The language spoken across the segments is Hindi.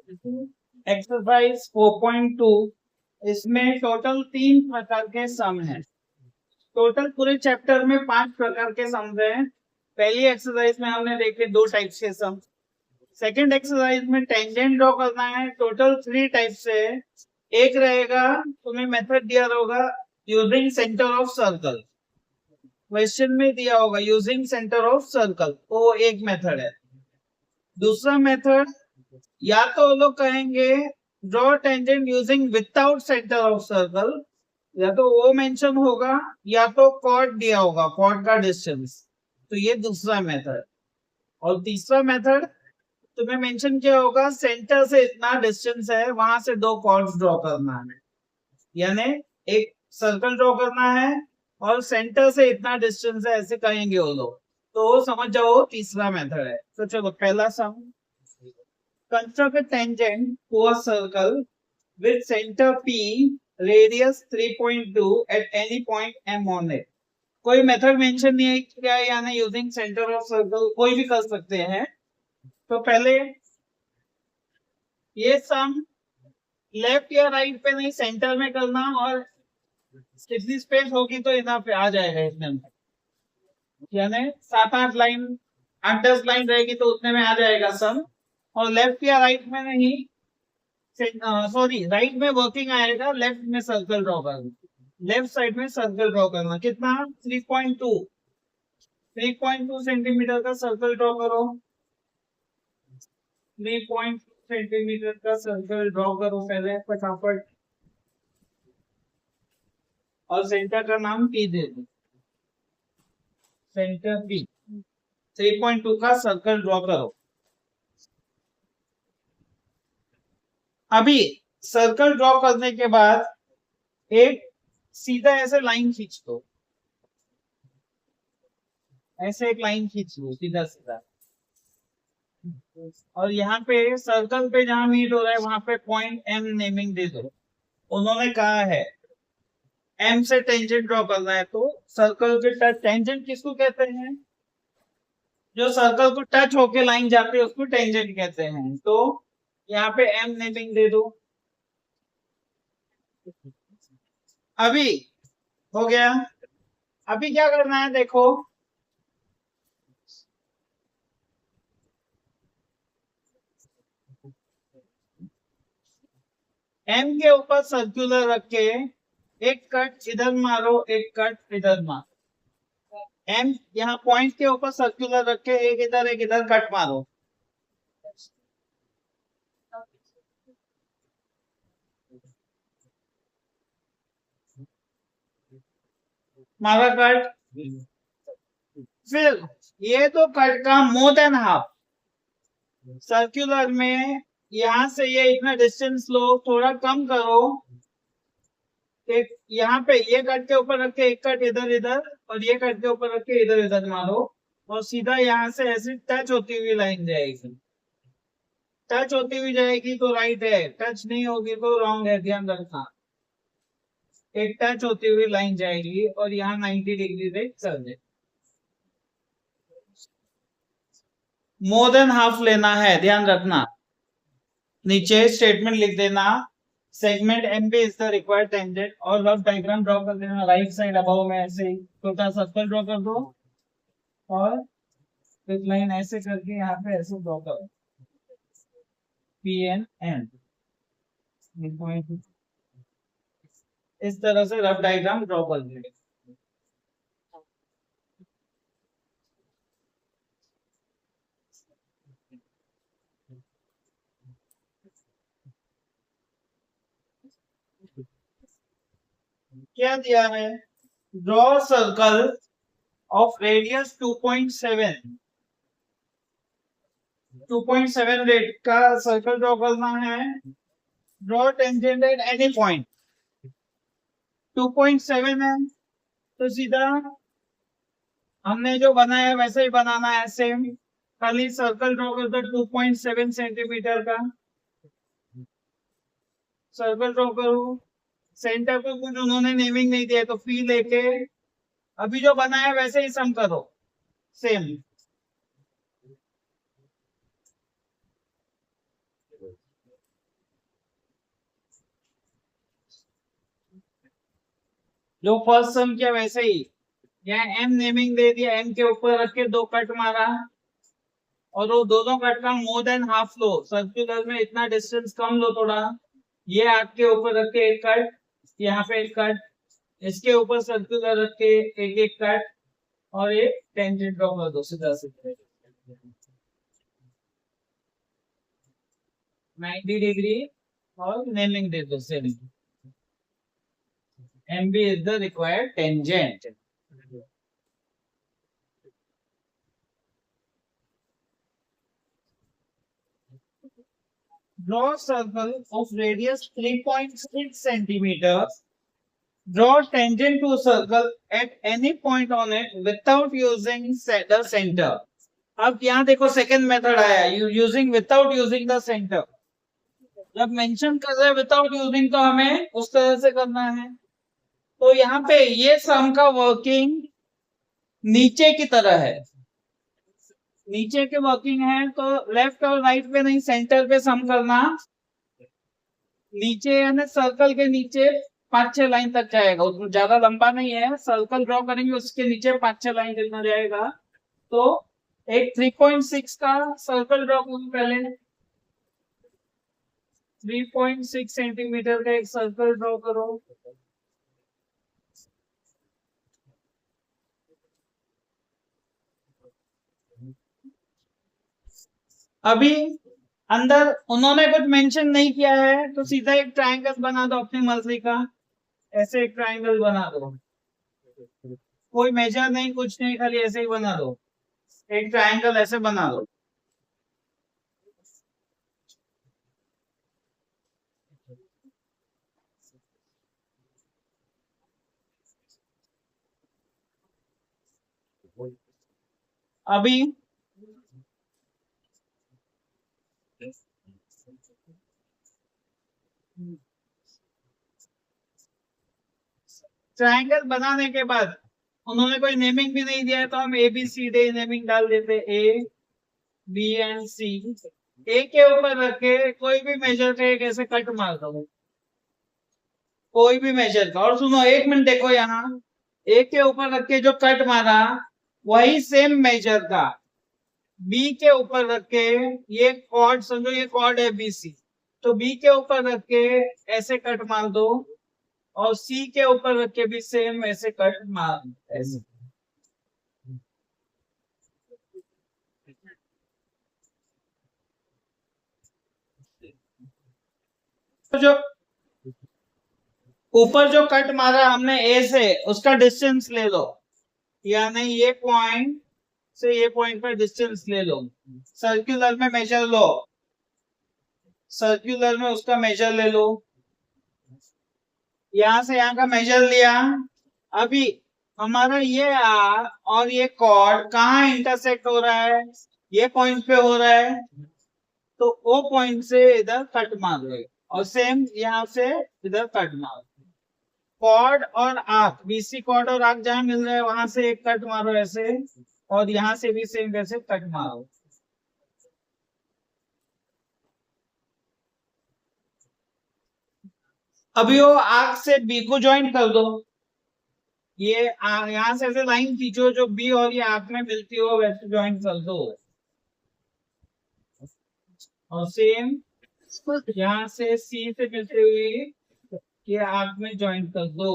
एक्सरसाइज 4.2 इसमें टोटल 3 प्रकार के सम हैं। टोटल पूरे चैप्टर में 5 प्रकार के सम हैं। पहली एक्सरसाइज में हमने देखे 2 टाइप्स के सम। सेकंड एक्सरसाइज में टेंजेंट ड्रॉ करना है। टोटल 3 टाइप से है। एक रहेगा, तुम्हें मेथड दिया होगा using centre of circle. Question में दिया होगा यूजिंग सेंटर ऑफ सर्कल, वो एक मेथड है। दूसरा मेथड या तो लोग कहेंगे draw tangent using without centre of circle, या तो वो मेंशन होगा या तो कॉर्ड दिया होगा, कॉर्ड का डिस्टेंस। तो ये दूसरा मेथड। और तीसरा मेथड तुम्हें मेंशन किया होगा सेंटर से इतना डिस्टेंस है, वहां से 2 कॉर्ड्स ड्रॉ करना है, यानी एक सर्कल ड्रॉ करना है और सेंटर से इतना डिस्टेंस है, ऐसे कहेंगे वो लोग। तो समझ जाओ तीसरा मेथड है। तो चलो पहला सम, construct a tangent to a circle with center P, radius 3.2 at any point M on it. कोई मेथड मेंशन नहीं है क्या, यानी यूजिंग सेंटर ऑफ सर्कल कोई भी कर सकते हैं। तो पहले ये सम लेफ्ट या राइट पे नहीं, सेंटर में करना, और कितनी स्पेस होगी तो इतना पे आ जाएगा इसमें, यानी 7-8 लाइन 8-10 लाइन रहेगी तो उतने में आ जाएगा सम। और लेफ्ट या राइट में नहीं, सॉरी राइट में वर्किंग आएगा, लेफ्ट में सर्कल ड्रॉ करना, लेफ्ट साइड में सर्कल ड्रॉ करना। कितना 3.2 सेंटीमीटर का सर्कल ड्रॉ करो। 3.2 सेंटीमीटर का सर्कल ड्रॉ करो पहले फटाफट, और सेंटर का नाम पी दे दो, सेंटर पी। 3.2 का सर्कल ड्रॉ करो। अभी सर्कल ड्रॉ करने के बाद एक सीधा ऐसे लाइन खींच दो, ऐसे एक लाइन खींच लो सीधा सीधा, और यहाँ पे सर्कल पे जहां मीट हो रहा है वहां पे पॉइंट एम नेमिंग दे दो। उन्होंने कहा है एम से टेंजेंट ड्रॉ करना है, तो सर्कल के टच, टेंजेंट किसको कहते हैं, जो सर्कल को टच होके लाइन जाती है उसको टेंजेंट कहते हैं। तो यहाँ पे एम नेमिंग दे दो। अभी हो गया। अभी क्या करना है देखो, एम के ऊपर सर्कुलर रख के एक कट इधर मारो, एक कट इधर मारो। एम यहाँ पॉइंट के ऊपर सर्कुलर रख के एक इधर कट मारो। मारा कट। फिर ये तो कट का मोर देन हाफ, सर्कुलर में यहां से ये इतना डिस्टेंस लो, थोड़ा कम करो। एक यहाँ पे ये कट के ऊपर रख के एक कट इधर इधर, और ये कट के ऊपर रख के इधर इधर मारो, और सीधा यहाँ से ऐसे टच होती हुई लाइन जाएगी। टच होती हुई जाएगी तो राइट है, टच नहीं होगी तो रॉन्ग है, ध्यान रखना। एक टच होती हुई लाइन जाएगी और यहाँ 90 डिग्री से चल जाए। मोर देन हाफ लेना है, ध्यान रखना। नीचे स्टेटमेंट लिख देना, segment M B is the required tangent, और रफ डायग्राम ड्रॉ कर देना। राइट साइड अबव में ऐसे छोटा सर्कल ड्रॉ कर दो, और एक लाइन ऐसे करके यहाँ पे ऐसे ड्रॉ करो, पी एन एन। इस तरह से रफ डायग्राम ड्रॉ कर देंगे। क्या दिया है, draw circle of radius 2.7 red का सर्कल ड्रॉ करना है। Draw tangent at any point. 2.7 है तो सीधा हमने जो बनाया वैसे ही बनाना है, सेम। खाली सर्कल ड्रॉ कर दो 2.7 सेंटीमीटर का सर्कल ड्रॉ करो। सेंटर को कुछ उन्होंने नेमिंग नहीं दिया, तो फी लेके अभी जो बनाया वैसे ही सम करो, सेम। जो फर्स्ट सम किया वैसे ही, यहाँ एम नेमिंग दे दिया, एम के ऊपर रख के 2 कट मारा, और वो दोनों कट का मोर देन हाफ लो, सर्कुलर में इतना डिस्टेंस कम लो थोड़ा, ये आपके ऊपर रख के एक कट, यहाँ पे एक कट, इसके ऊपर सर्कुलर रख के एक एक कट, और ये टेंजेंट ड्रॉ कर दो सीधा सीधा 90 डिग्री, और नेमिंग दे दो same, MB is the required tangent. Draw a circle of radius 3.6 centimeters. Draw tangent to a circle at any point on it without using the center. अब यहाँ देखो सेकंड मेथड आया, using without using the centre. जब मेंशन कर रहे हैं विदाउट यूजिंग तो हमें उस तरह से करना है। तो यहाँ पे ये सम का वर्किंग नीचे की तरह है, नीचे के वर्किंग है तो लेफ्ट और राइट पे नहीं, सेंटर पे सम करना। नीचे यानी सर्कल के नीचे 5-6 लाइन तक जाएगा, उसमें ज्यादा लंबा नहीं है, सर्कल ड्रॉ करेंगे उसके नीचे 5-6 लाइन जितना जाएगा। तो एक 3.6 का सर्कल ड्रॉ करूं पहले, 3.6 सेंटीमीटर का एक सर्कल ड्रॉ करो। अभी अंदर उन्होंने कुछ मेंशन नहीं किया है तो सीधा एक ट्रायंगल बना दो अपनी मर्जी का, ऐसे एक ट्रायंगल बना दो, कोई मेजर नहीं कुछ नहीं, खाली ऐसे ही बना दो, एक ट्रायंगल ऐसे बना दो। अभी ट्रायंगल बनाने के बाद उन्होंने कोई नेमिंग भी नहीं दिया है तो हम ABCD नेमिंग डाल देते, A B and C। ए के ऊपर रख के कोई भी मेजर का एक ऐसे कट मार दो, कोई भी मेजर का। और सुनो एक मिनट देखो, यहाँ ए के ऊपर रख के जो कट मारा वही सेम मेजर का बी के ऊपर रख के, ये कॉर्ड समझो, ये कॉर्ड है BC, तो बी के ऊपर रख के ऐसे कट मार दो, और सी के ऊपर रख के भी सेम ऐसे कट मार दो, ऐसे। तो जो ऊपर जो कट मारा हमने ए से, उसका डिस्टेंस ले लो, यानी ये पॉइंट से ये पॉइंट पर डिस्टेंस ले लो, सर्कुलर में मेजर लो, सर्कुलर में उसका मेजर ले लो, यहां से यहां का मेजर लिया। अभी हमारा ये आर और ये कॉर्ड कहाँ इंटरसेक्ट हो रहा है, ये पॉइंट पे हो रहा है, तो वो पॉइंट से इधर कट मार लो, और सेम यहाँ से इधर कट मारो। कॉर्ड और आर्क, BC कॉर्ड और आर्क जहां मिल रहा है वहां से एक कट मारो ऐसे, और यहाँ से भी सेम वैसे कट मारो। अभी वो आर्क से बी को ज्वाइन कर दो, ये यहाँ से ऐसे लाइन खींचो जो बी और ये आर्क में मिलती हो वैसे ज्वाइन कर दो, और सेम यहाँ से सी से मिलते हुए ये आर्क में ज्वाइन कर दो।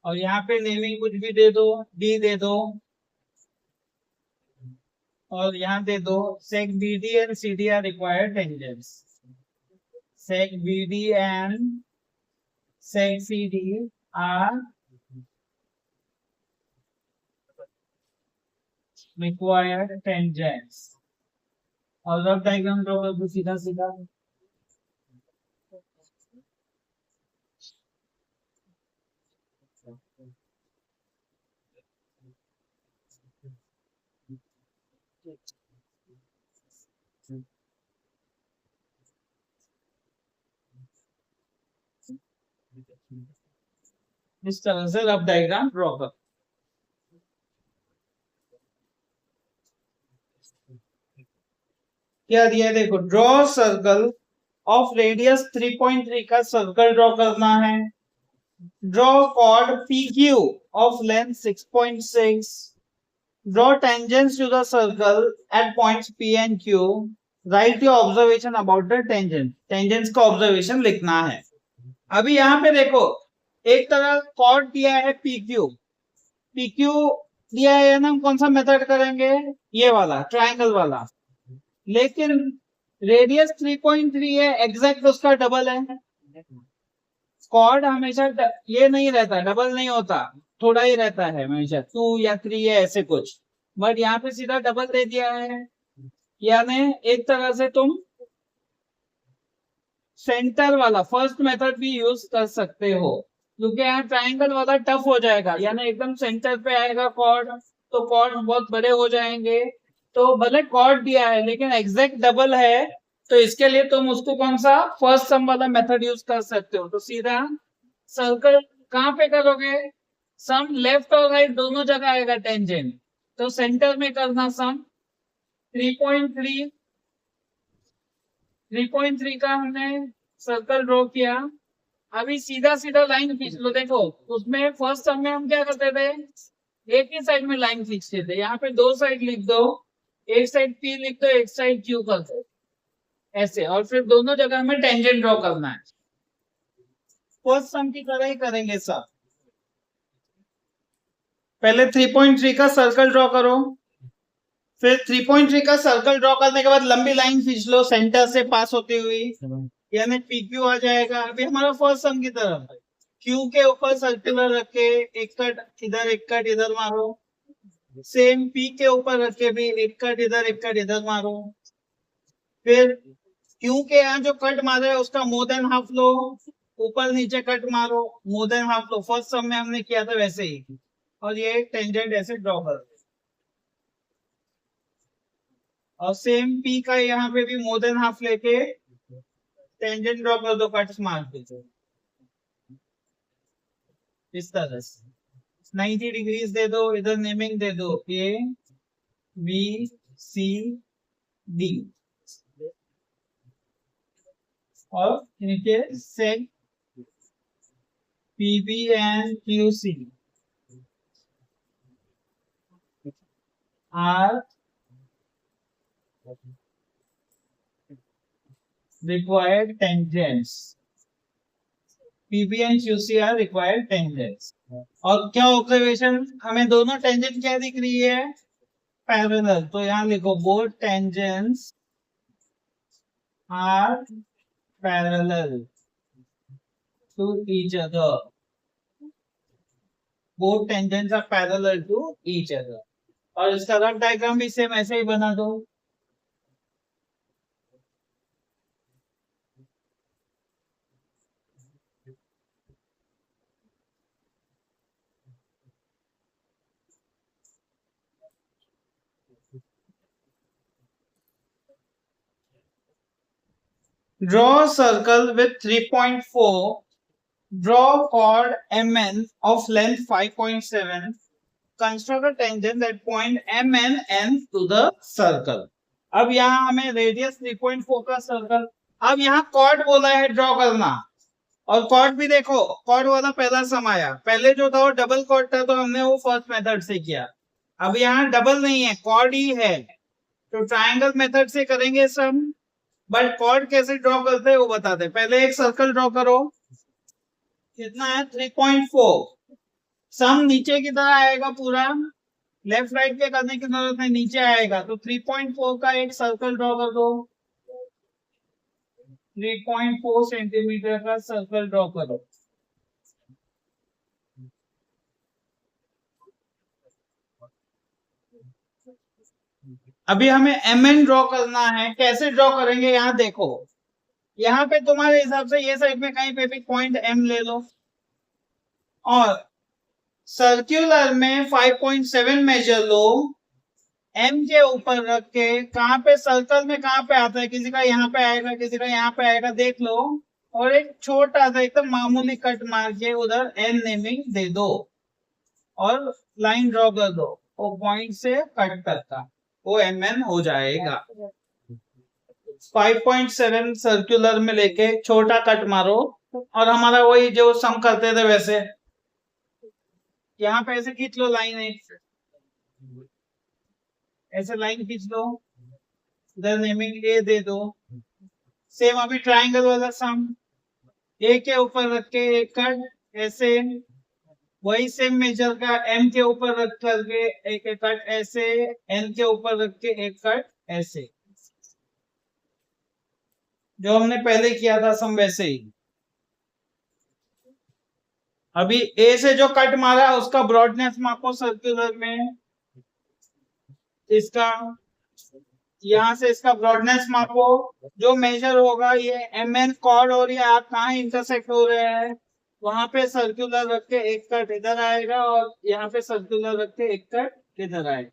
और यहाँ पे नेमिंग कुछ भी दे दो, डी दे दो, और यहाँ दे दो sec BD and CD are required tangents, sec BD and sec CD are required tangents। और रफ डायग्राम ड्रॉ कर दो सीधा सीधा। इस तरह से रफ डायग्राम ड्रॉ कर। क्या दिया है देखो, ड्रॉ सर्कल ऑफ रेडियस 3.3 का सर्कल ड्रॉ करना है। Draw chord PQ of length 6.6। Draw tangents to the circle at points P and Q। Write your observation about the tangent. Tangents का ऑब्जर्वेशन लिखना है। अभी यहाँ पे देखो, एक तरह कॉर्ड दिया है PQ दिया है ना, हम कौन सा मेथड करेंगे, ये वाला ट्रायंगल वाला। लेकिन रेडियस 3.3 है, एग्जैक्ट उसका डबल है। कॉर्ड हमेशा ये नहीं रहता, डबल नहीं होता, थोड़ा ही रहता है हमेशा, 2 या 3 है ऐसे कुछ। बट यहाँ पे सीधा डबल दे दिया है, यानी एक तरह से तुम सेंटर वाला फर्स्ट मेथड भी यूज कर सकते हो, क्योंकि यहाँ ट्रायंगल वाला टफ हो जाएगा, यानी एकदम सेंटर पे आएगा कॉर्ड तो कॉर्ड बहुत बड़े हो जाएंगे। तो भले कॉर्ड दिया है लेकिन एग्जैक्ट डबल है, तो इसके लिए तुम उसको कौन सा फर्स्ट सम वाला मेथड यूज कर सकते हो। तो सीधा सर्कल कहाँ पे करोगे, सम लेफ्ट और राइट दोनों जगह आएगा टेंजेंट, तो सेंटर में करना सम। 3.3 का हमने सर्कल ड्रॉ किया। अभी सीधा सीधा लाइन खींच लो। देखो उसमें फर्स्ट सम में हम क्या करते थे, एक ही साइड में लाइन खींचते थे। यहाँ पे दो साइड लिख दो, एक साइड P लिख दो, एक साइड Q कर दो ऐसे, और फिर दोनों जगह हमें टेंजेंट ड्रॉ करना है। फर्स्ट सम की तरह ही करेंगे सब। पहले 3.3 का सर्कल ड्रॉ करो, फिर 3.3 का सर्कल ड्रॉ करने के बाद लंबी लाइन खींच लो सेंटर से पास होती हुई, यानी PQ आ जाएगा। अभी हमारा फर्स्ट सम की तरफ, Q के ऊपर सर्कुलर रख के एक कट इधर मारो। सेम P के ऊपर रख के भी एक कट इधर मारो। फिर Q के यहाँ जो कट मारा है उसका मोर देन हाफ लो, ऊपर नीचे कट मारो, मोर देन हाफ लो। फर्स्ट सम में हमने किया था वैसे ही, और ये टेंजेंट ऐसे ड्रॉ कर। और सेम P का यहाँ पे भी मोर देन हाफ लेके टेंजेंट ड्रॉ कर दो, कट्स मार दो इस तरह से। 90 डिग्रीज दे दो, इधर नेमिंग दे दो ABCD, और नीचे set PB and QC are required tangents। PB and QC are required tangents। और क्या ऑब्जर्वेशन, हमें दोनों टेंजेंट क्या दिख रही है, पैरेलल। तो यहाँ लिखो both tangents are parallel to each other. Both tangents are parallel to each other. और इसका रफ डायग्राम भी सेम ऐसे ही बना दो। Draw a circle with 3.4. Draw chord MN of length 5.7. Construct a tangent at point MN to the circle। अब यहाँ हमें रेडियस 3.4 का सर्कल, अब यहाँ कॉर्ड बोला है ड्रॉ करना, और कॉर्ड भी देखो, कॉर्ड वाला पहला सम आया, पहले जो था वो डबल कॉर्ड था तो हमने वो फर्स्ट मेथड से किया। अब यहाँ डबल नहीं है, कॉर्ड ही है, तो ट्रायंगल मेथड से करेंगे सम। बट कॉर्ड कैसे ड्रॉ करते हैं वो बताते हैं। पहले एक सर्कल ड्रॉ करो, कितना है 3.4। सम नीचे की तरह आएगा पूरा, लेफ्ट राइट के करने की जरूरत नहीं, नीचे आएगा। तो 3.4 का एक सर्कल ड्रॉ कर दो, 3.4 सेंटीमीटर का सर्कल ड्रॉ करो। अभी हमें MN ड्रॉ करना है, कैसे ड्रॉ करेंगे यहाँ देखो। यहाँ पे तुम्हारे हिसाब से ये साइड में कहीं पे भी पॉइंट M ले लो, और सर्कुलर में 5.7 मेजर लो, M के ऊपर रख के। कहाँ पे सर्कल में कहाँ पे आता है, किसी का यहाँ पे आएगा, किसी का यहाँ पे आएगा, देख लो। और एक छोटा सा एकदम मामूली कट मार के उधर N नेमिंग दे दो, और लाइन ड्रॉ कर दो, वो पॉइंट से कट करता, वो MN हो जाएगा। 5.7 सर्कुलर में लेके छोटा कट मारो और हमारा वही जो सम करते थे वैसे यहाँ पे ऐसे खींच लो लाइन एक, ऐसे लाइन खींच लो, इधर नेमिंग ए दे दो। सेम अभी ट्राइंगल वाला सम, ए के ऊपर रख के एक कट ऐसे, वही सेम मेजर का एम के ऊपर रख करके एक कट ऐसे, एन के ऊपर रख के एक कट ऐसे, जो हमने पहले किया था सम वैसे ही। अभी ए से जो कट मारा उसका ब्रॉडनेस मापो सर्कुलर में, इसका यहाँ से इसका ब्रॉडनेस मापो, जो मेजर होगा ये एम एन कॉर्ड और ये आप कहाँ इंटरसेक्ट हो रहे हैं वहां पे सर्कुलर रख के एक कट इधर आएगा और यहाँ पे सर्कुलर रख के एक कट इधर आएगा,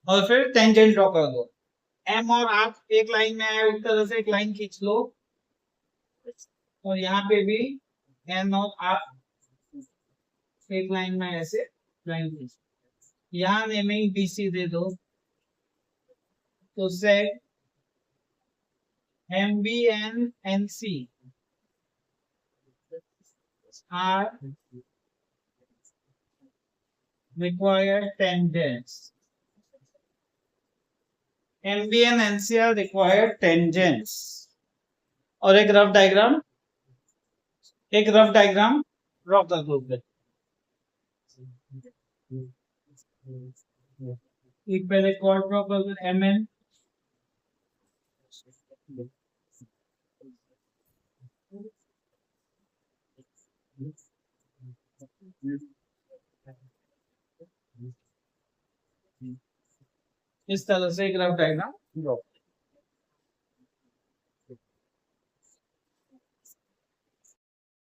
और फिर टेंजेंट ड्रॉ कर दो। एम और आप एक लाइन में आए, उस तरह से एक लाइन खींच लो, और यहाँ पे भी एन और आप एक लाइन में ऐसे लाइन खींच, यहाँ नेमिंग बीसी दे दो, तो से M B N N C are required tangents. MB and NC are required tangents. और एक रफ डायग्राम ड्रॉ कर दो। एक पहले कॉर्ड ड्रॉ कर दो MN, इस तरह से एक रफ डायग्राम ड्रॉ।